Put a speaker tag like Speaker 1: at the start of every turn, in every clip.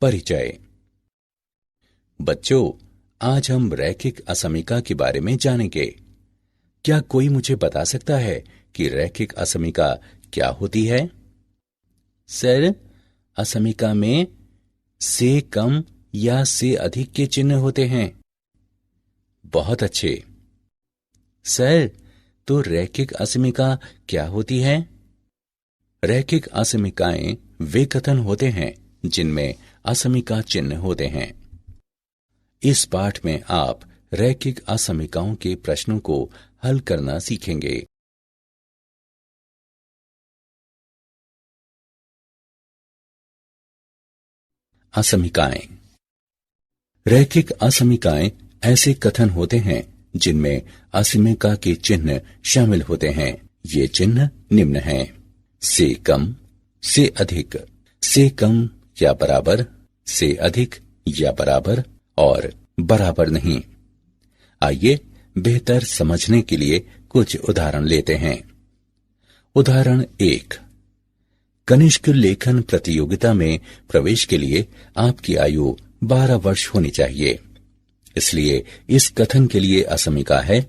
Speaker 1: परिचय। बच्चों, आज हम रैखिक असमीका के बारे में जानेंगे। क्या कोई मुझे बता सकता है कि रैखिक असमीका क्या होती है? सर, असमीका में से कम या से अधिक के चिन्ह होते हैं। बहुत अच्छे। सर, तो रैखिक असमीका क्या होती है? रैखिक असमीकाएं वे कथन होते हैं जिनमें असमीका चिन्ह होते हैं। इस पाठ में आप रैखिक असमीकाओं के प्रश्नों को हल करना सीखेंगे। असमीकाएं। रैखिक असमीकाएं ऐसे कथन होते हैं जिनमें असमीका के चिन्ह शामिल होते हैं। ये चिन्ह निम्न हैं: से कम, से अधिक, से कम या बराबर, से अधिक या बराबर और बराबर नहीं। आइए बेहतर समझने के लिए कुछ उदाहरण लेते हैं। उदाहरण 1। कनिष्क लेखन प्रतियोगिता में प्रवेश के लिए आपकी आयु 12 वर्ष होनी चाहिए। इसलिए इस कथन के लिए असमीका है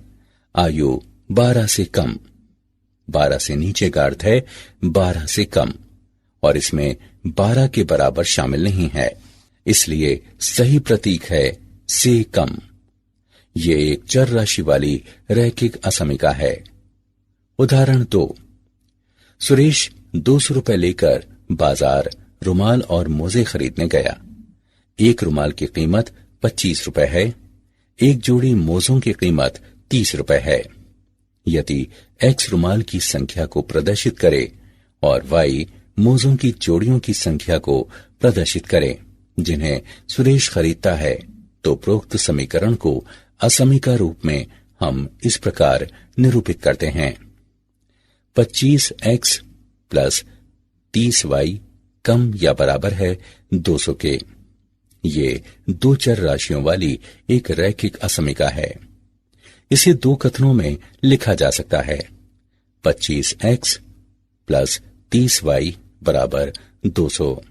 Speaker 1: आयु 12 से कम। 12 से नीचे का अर्थ है 12 से कम, और इसमें 12 के बराबर शामिल नहीं है। इसलिए सही प्रतीक है से कम। ये एक चर राशि वाली रैखिक असमीका है। उदाहरण 2। सुरेश 200 रुपए लेकर बाजार रुमाल और मोजे खरीदने गया। एक रुमाल की कीमत 25 रुपए है। एक जोड़ी मोजों की कीमत 30 रुपए है। यदि एक्स रुमाल की संख्या को प्रदर्शित करे और वाई मोजों की जोड़ियों की संख्या को प्रदर्शित करे जिन्हें सुरेश खरीदता है, तो प्रोक्त समीकरण को असमीका रूप में हम इस प्रकार निरूपित करते हैं: 25x प्लस 30y कम या बराबर है 200 के। ये दो चर राशियों वाली एक रैखिक असमीका है। इसे दो कथनों में लिखा जा सकता है: 25x प्लस 30y बराबर 200।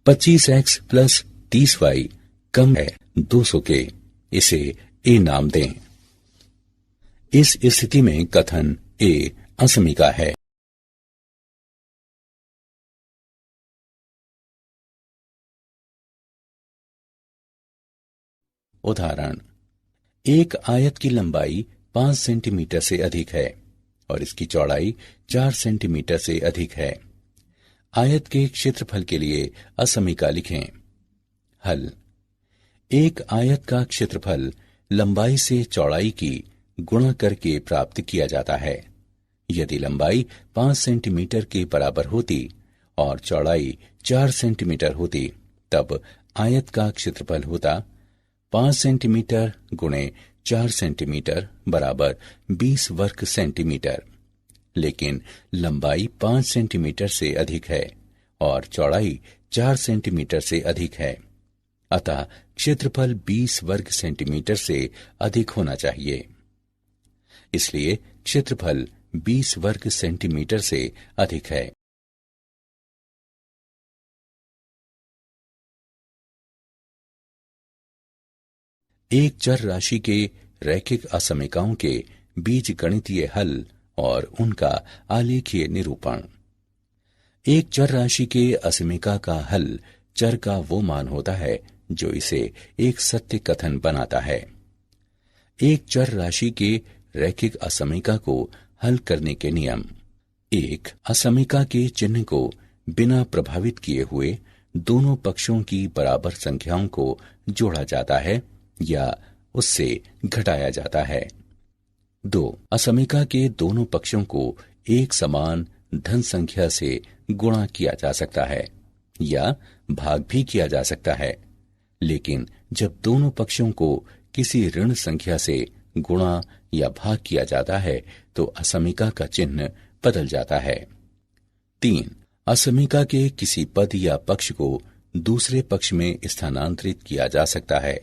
Speaker 1: 25x प्लस 30y कम है 200 के। इसे ए नाम दें। इस स्थिति में कथन ए असमीका है। उदाहरण: एक आयत की लंबाई 5 सेंटीमीटर से अधिक है और इसकी चौड़ाई 4 सेंटीमीटर से अधिक है। आयत के क्षेत्रफल के लिए असमीका लिखें। हल: एक आयत का क्षेत्रफल लंबाई से चौड़ाई की गुणा करके प्राप्त किया जाता है। यदि लंबाई 5 सेंटीमीटर के बराबर होती और चौड़ाई 4 सेंटीमीटर होती, तब आयत का क्षेत्रफल होता 5 सेंटीमीटर गुणे 4 सेंटीमीटर बराबर 20 वर्ग सेंटीमीटर। लेकिन लंबाई 5 सेंटीमीटर से अधिक है और चौड़ाई 4 सेंटीमीटर से अधिक है, अतः क्षेत्रफल 20 वर्ग सेंटीमीटर से अधिक होना चाहिए। इसलिए क्षेत्रफल 20 वर्ग सेंटीमीटर से अधिक है। एक चर राशि के रैखिक असमीकाओं के बीजगणितीय हल और उनका आलेखीय निरूपण। एक चर राशि के असमीका का हल चर का वो मान होता है जो इसे एक सत्य कथन बनाता है। एक चर राशि के रैखिक असमीका को हल करने के नियम: एक, असमीका के चिन्ह को बिना प्रभावित किए हुए दोनों पक्षों की बराबर संख्याओं को जोड़ा जाता है या उससे घटाया जाता है। 2, असमीका के दोनों पक्षों को एक समान धन संख्या से गुणा किया जा सकता है या भाग भी किया जा सकता है, लेकिन जब दोनों पक्षों को किसी ऋण संख्या से गुणा या भाग किया जाता है तो असमीका का चिन्ह बदल जाता है। 3, असमीका के किसी पद या पक्ष को दूसरे पक्ष में स्थानांतरित किया जा सकता है।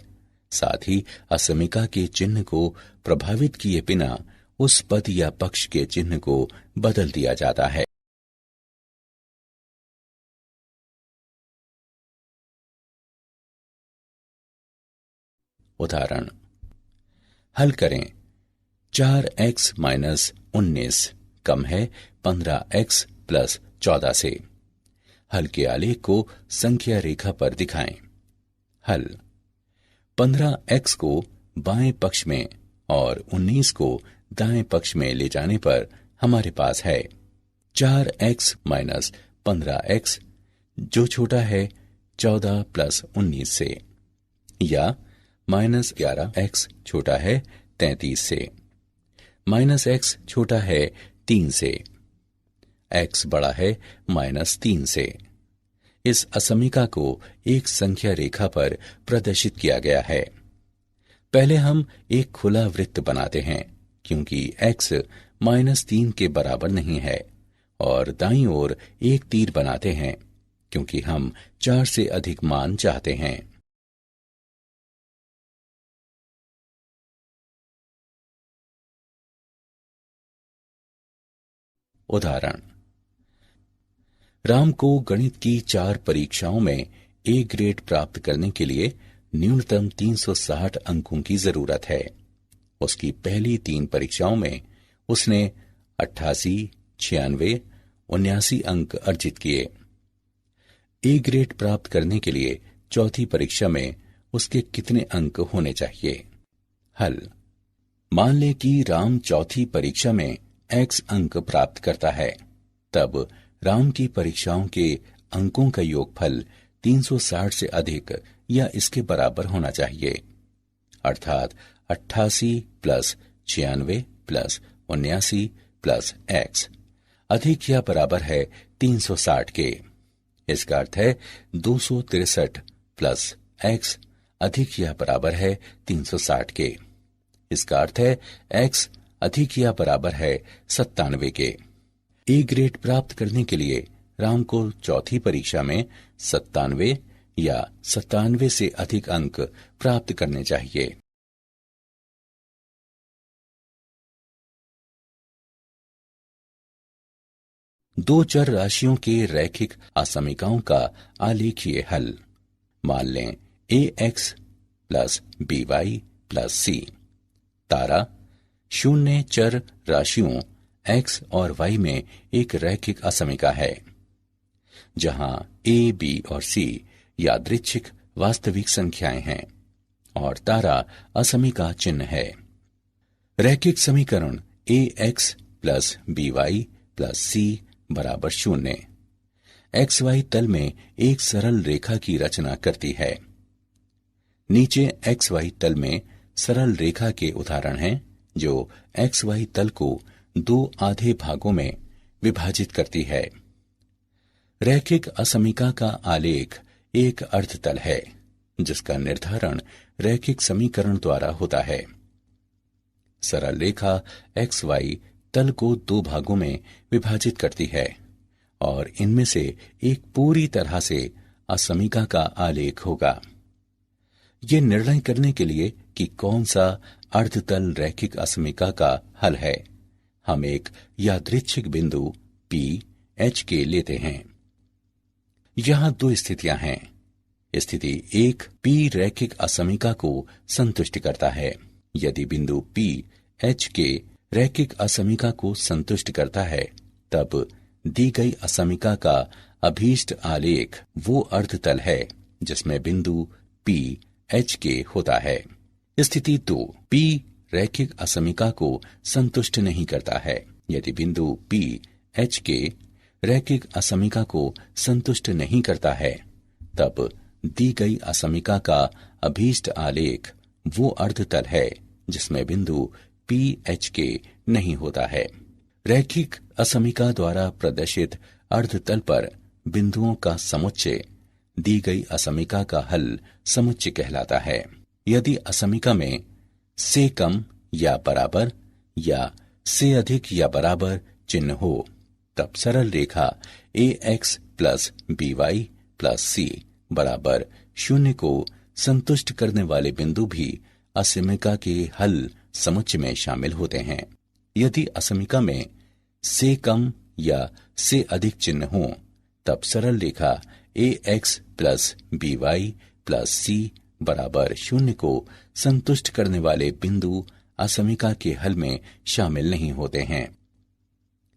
Speaker 1: साथ ही असमीका के चिन्ह को प्रभावित किए बिना उस पद या पक्ष के चिन्ह को बदल दिया जाता है। उदाहरण, हल करें। 4x माइनस 19 कम है 15x प्लस 14 से। हल के आलेख को संख्या रेखा पर दिखाएं। हल, 15x को बाएं पक्ष में और 19 को दाएं पक्ष में ले जाने पर हमारे पास है 4x माइनस 15x, जो छोटा है 14 प्लस 19 से, या माइनस 11x छोटा है 33 से, माइनस x छोटा है 3 से, x बड़ा है माइनस 3 से। इस असमीका को एक संख्या रेखा पर प्रदर्शित किया गया है। पहले हम एक खुला वृत्त बनाते हैं, क्योंकि x माइनस 3 के बराबर नहीं है, और दाईं ओर एक तीर बनाते हैं, क्योंकि हम 4 से अधिक मान चाहते हैं। उदाहरण, राम को गणित की 4 परीक्षाओं में ए ग्रेड प्राप्त करने के लिए न्यूनतम 360 अंकों की जरूरत है। उसकी पहली 3 परीक्षाओं में उसने 88, 96, 79 अंक अर्जित किए। ए ग्रेड प्राप्त करने के लिए चौथी परीक्षा में उसके कितने अंक होने चाहिए? हल, मान लें कि राम चौथी परीक्षा में x अंक प्राप्त करता है, तब राम की परीक्षाओं के अंकों का योगफल 360 से अधिक या इसके बराबर होना चाहिए, अर्थात 88 प्लस 96 प्लस 79 प्लस x अधिक या बराबर है 360 के। इसका अर्थ है 263 प्लस x अधिक या बराबर है 360 के। इसका अर्थ है x अधिक या बराबर है 97 के। ए ग्रेड प्राप्त करने के लिए राम को चौथी परीक्षा में 97 या 97 से अधिक अंक प्राप्त करने चाहिए। दो चर राशियों के रैखिक असमीकाओं का आलेखीय हल। मान लें ax plus by plus c। तारा शून्य चर राशियों x और y में एक रैखिक असमीका है, जहां a, b और c यादृच्छिक वास्तविक संख्याएं हैं और तारा असमीका चिन्ह है। रैखिक समीकरण ax plus by plus c बराबर 0 xy तल में एक सरल रेखा की रचना करती है। नीचे xy तल में सरल रेखा के उदाहरण हैं, जो xy तल को 2 आधे भागों में विभाजित करती है। रैखिक असमीका का आलेख एक अर्धतल है, जिसका निर्धारण रैखिक समीकरण द्वारा होता है। सरल रेखा xy तल को 2 भागों में विभाजित करती है और इनमें से एक पूरी तरह से असमीका का आलेख होगा। ये निर्णय करने के लिए कि कौन सा अर्धतल रैखिक असमीका का हल है, हम एक यादृच्छिक बिंदु P H के लेते हैं। यहां 2 स्थितियां हैं। स्थिति 1 P रैखिक असमीका को संतुष्ट करता है। यदि बिंदु P H के रैखिक असमीका को संतुष्ट करता है, तब दी गई असमीका का अभीष्ट आलेख वो अर्धतल है जिसमें बिंदु P H के होता है। स्थिति 2 P रैखिक असमीका को संतुष्ट नहीं करता है। यदि बिंदु P H के रैखिक असमीका को संतुष्ट नहीं करता है, तब दी गई असमीका का अभीष्ट आलेख वो अर्धतल है जिसमें बिंदु P H के नहीं होता है। रैखिक असमीका द्वारा प्रदर्शित अर्धतल पर बिंदुओं का समुच्चय दी गई असमीका का हल समुच्चय कहलाता है। यदि असमीका में से कम या बराबर या से अधिक या बराबर चिन्ह हो, तब सरल रेखा ax plus by plus c बराबर 0 को संतुष्ट करने वाले बिंदु भी असमीका के हल समुच्चय में शामिल होते हैं। यदि असमीका में से कम या से अधिक चिन्ह हो, तब सरल रेखा ax plus by plus c बराबर 0 को संतुष्ट करने वाले बिंदु असमीका के हल में शामिल नहीं होते हैं।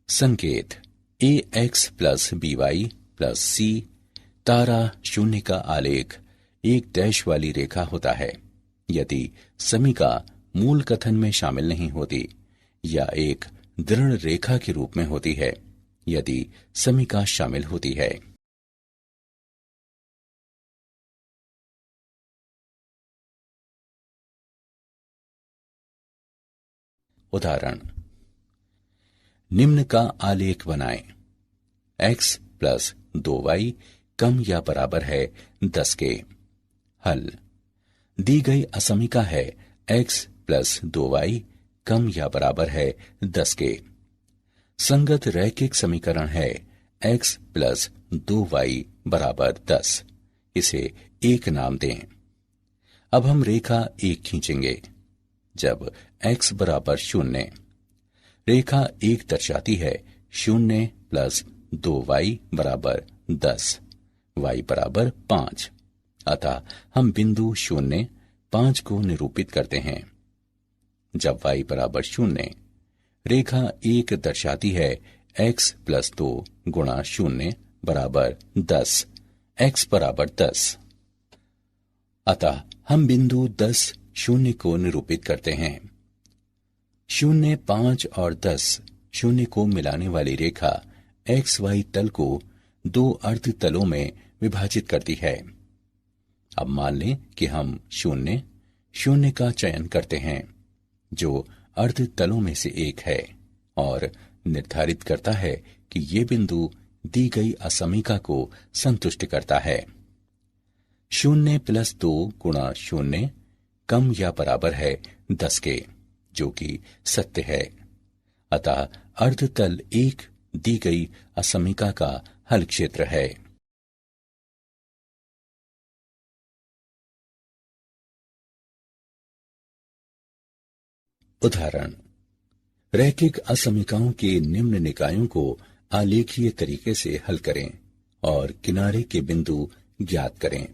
Speaker 1: संकेत ax plus by plus c तारा 0 का आलेख एक डैश वाली रेखा होता है यदि समीका मूल कथन में शामिल नहीं होती, या एक दृढ़ रेखा के रूप में होती है यदि समीका शामिल होती है। उदाहरण, निम्न का आलेख बनाएं। x प्लस 2y कम या बराबर है 10 के। हल, दी गई असमीका है x प्लस 2y कम या बराबर है 10 के। संगत रैखिक समीकरण है x प्लस 2y बराबर 10। इसे एक नाम दें। अब हम रेखा एक खींचेंगे। जब x बराबर 0, रेखा एक दर्शाती है 0 प्लस 2y बराबर 10, y बराबर 5। अतः हम बिंदु 0, 5 को निरूपित करते हैं। जब y बराबर 0, रेखा एक दर्शाती है x प्लस 2 गुणा 0 बराबर 10, x बराबर 10। अतः हम बिंदु 10, 0 को निरूपित करते हैं। 0, 5 और 10, 0 को मिलाने वाली रेखा XY तल को दो अर्ध तलों में विभाजित करती है। अब मान लें कि हम 0, 0 का चयन करते हैं, जो अर्ध तलों में से एक है और निर्धारित करता है कि ये बिंदु दी गई असमीका को संतुष्ट करता है। 0 प्लस 2 गुणा 0 कम या बराबर है 10 के, जो कि सत्य है। अतः अर्धतल एक दी गई असमीका का हल क्षेत्र है। उदाहरण, रैखिक असमीकाओं के निम्न निकायों को आलेखीय तरीके से हल करें और किनारे के बिंदु ज्ञात करें।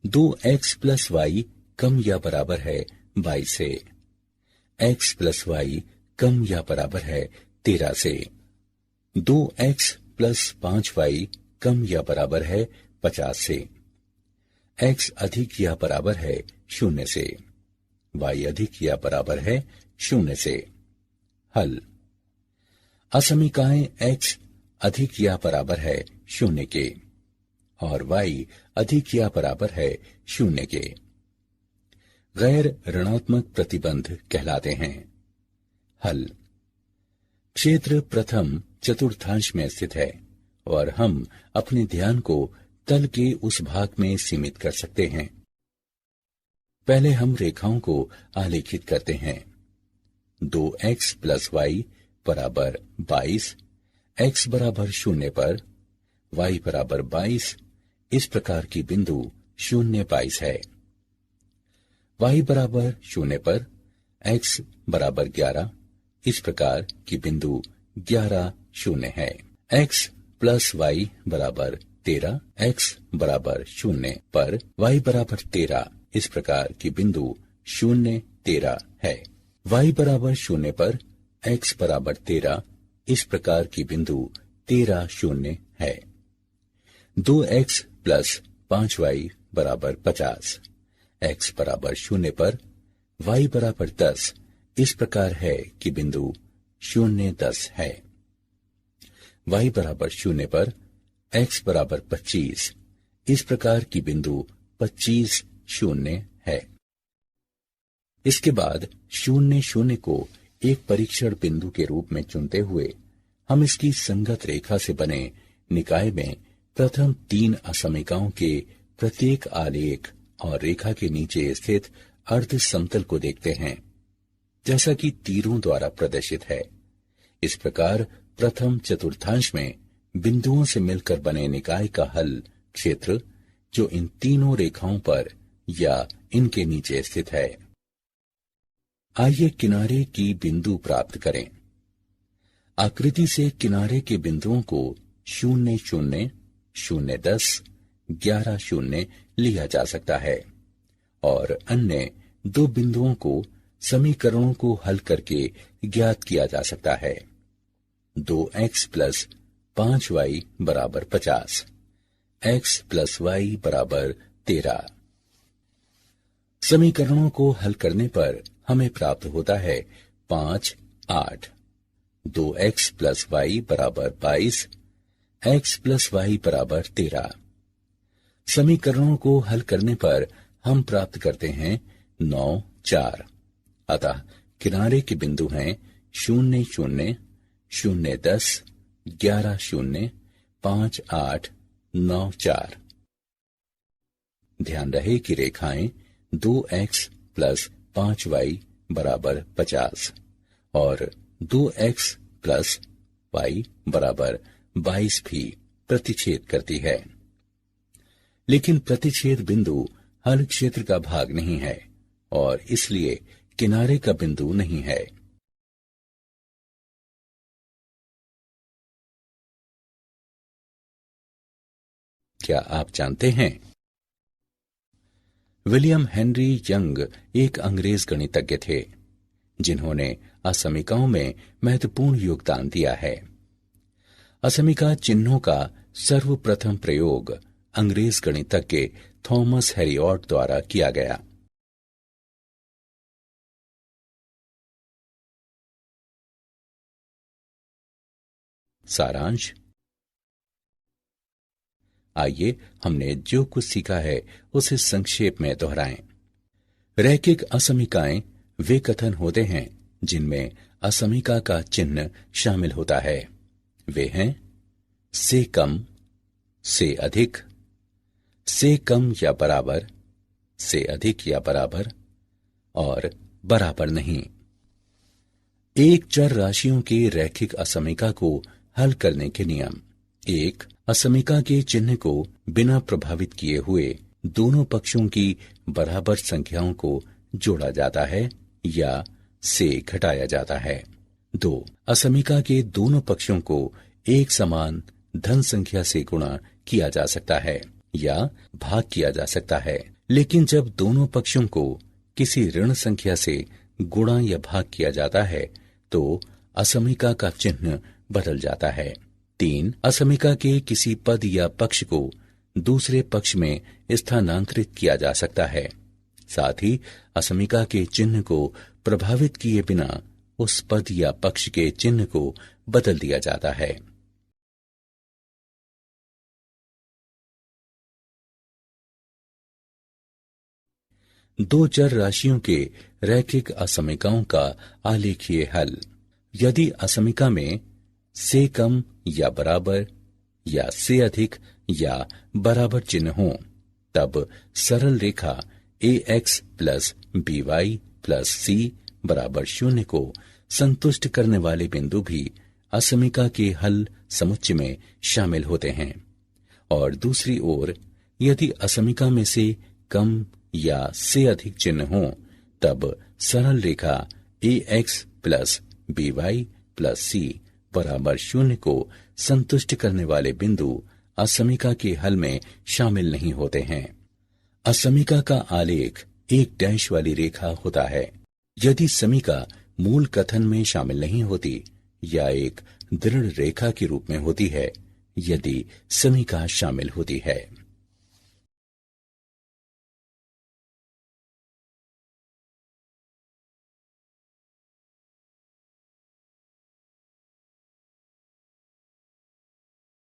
Speaker 1: 2x प्लस वाई कम या बराबर है 22 से। x प्लस वाई कम या बराबर है 13 से। 2x प्लस 5y कम या बराबर है 50 से। x अधिक या बराबर है 0 से। y अधिक या बराबर है 0 से। हल, असमीकाएं x अधिक या बराबर है 0 के और y अधिक या बराबर है 0 के गैर ऋणात्मक प्रतिबंध कहलाते हैं। हल, क्षेत्र प्रथम चतुर्थांश में स्थित है और हम अपने ध्यान को तल के उस भाग में सीमित कर सकते हैं। पहले हम रेखाओं को आलेखित करते हैं। 2x प्लस वाई बराबर 22, x बराबर 0 पर, y बराबर 22, इस प्रकार की बिंदु 0, 22 है। y बराबर 0 पर, x बराबर 11, इस प्रकार की बिंदु 11, 0 है। x प्लस y बराबर 13, x बराबर 0 पर, y बराबर 13, इस प्रकार की बिंदु 0, 13 है। y बराबर 0 पर, x बराबर 13, इस प्रकार की बिंदु 13, 0 है। 2x प्लस 5y बराबर 50, x बराबर 0 पर, y बराबर 10, इस प्रकार है कि बिंदु 0, 10 है। y बराबर 0 पर, x बराबर 25, इस प्रकार की बिंदु 25, 0 है। इसके बाद 0, 0 को एक परीक्षण बिंदु के रूप में चुनते हुए हम इसकी संगत रेखा से बने निकाय में प्रथम 3 असमीकाओं के प्रत्येक आलेख और रेखा के नीचे स्थित अर्ध समतल को देखते हैं, जैसा कि तीरों द्वारा प्रदर्शित है। इस प्रकार प्रथम चतुर्थांश में बिंदुओं से मिलकर बने निकाय का हल क्षेत्र, जो इन तीनों रेखाओं पर या इनके नीचे स्थित है। आइए किनारे की बिंदु प्राप्त करें। आकृति से किनारे के बिंदुओं को 0, 0, 0, 10, 11, 0 लिया जा सकता है। और अन्य दो बिंदुओं को समीकरणों को हल करके ज्ञात किया जा सकता है। 2x प्लस 5y बराबर 50, x प्लस वाई बराबर 13। समीकरणों को हल करने पर हमें प्राप्त होता है 5, 8। 2x प्लस वाई बराबर 22, x प्लस वाई बराबर 13। समीकरणों को हल करने पर हम प्राप्त करते हैं 9, 4। अतः किनारे के बिंदु हैं 0, 0, 0, 10, 11, 0, 5, 8, 9, 4। ध्यान रहे कि रेखाएं 2x प्लस 5y बराबर 50 और 2x प्लस y बराबर 22 भी प्रतिच्छेद करती है, लेकिन प्रतिच्छेद बिंदु हल क्षेत्र का भाग नहीं है और इसलिए किनारे का बिंदु नहीं है। क्या आप जानते हैं? विलियम हेनरी यंग एक अंग्रेज गणितज्ञ थे जिन्होंने असमीकाओं में महत्वपूर्ण योगदान दिया है। असमीका चिन्हों का सर्वप्रथम प्रयोग अंग्रेज गणितज्ञ थॉमस हेरियॉट द्वारा किया गया। सारांश। आइए हमने जो कुछ सीखा है उसे संक्षेप में दोहराएं। रैखिक असमीकाएं वे कथन होते हैं जिनमें असमीका का चिन्ह शामिल होता है। वे हैं से कम, से अधिक, से कम या बराबर, से अधिक या बराबर और बराबर नहीं। एक चर राशियों के रैखिक असमीका को हल करने के नियम। एक, असमीका के चिन्ह को बिना प्रभावित किए हुए दोनों पक्षों की बराबर संख्याओं को जोड़ा जाता है या से घटाया जाता है। 2, असमीका के दोनों पक्षों को एक समान धन संख्या से गुणा किया जा सकता है या भाग किया जा सकता है, लेकिन जब दोनों पक्षों को किसी ऋण संख्या से गुणा या भाग किया जाता है तो असमीका का चिन्ह बदल जाता है। 3, असमीका के किसी पद या पक्ष को दूसरे पक्ष में स्थानांतरित किया जा सकता है। साथ ही असमीका के चिन्ह को प्रभावित किए बिना उस पद या पक्ष के चिन्ह को बदल दिया जाता है। दो चर राशियों के रैखिक असमीकाओं का आलेखीय हल। यदि असमीका में से कम या बराबर या से अधिक या बराबर चिन्ह हो तब सरल रेखा ax plus by plus c बराबर 0 को संतुष्ट करने वाले बिंदु भी असमीका के हल समुच्चय में शामिल होते हैं। और दूसरी ओर यदि असमीका में से कम या से अधिक चिन्ह हो तब सरल रेखा ax plus by plus c बराबर 0 को संतुष्ट करने वाले बिंदु असमीका के हल में शामिल नहीं होते हैं। असमीका का आलेख एक डैश वाली रेखा होता है यदि समीका मूल कथन में शामिल नहीं होती या एक दृढ़ रेखा के रूप में होती है यदि समीका शामिल होती है।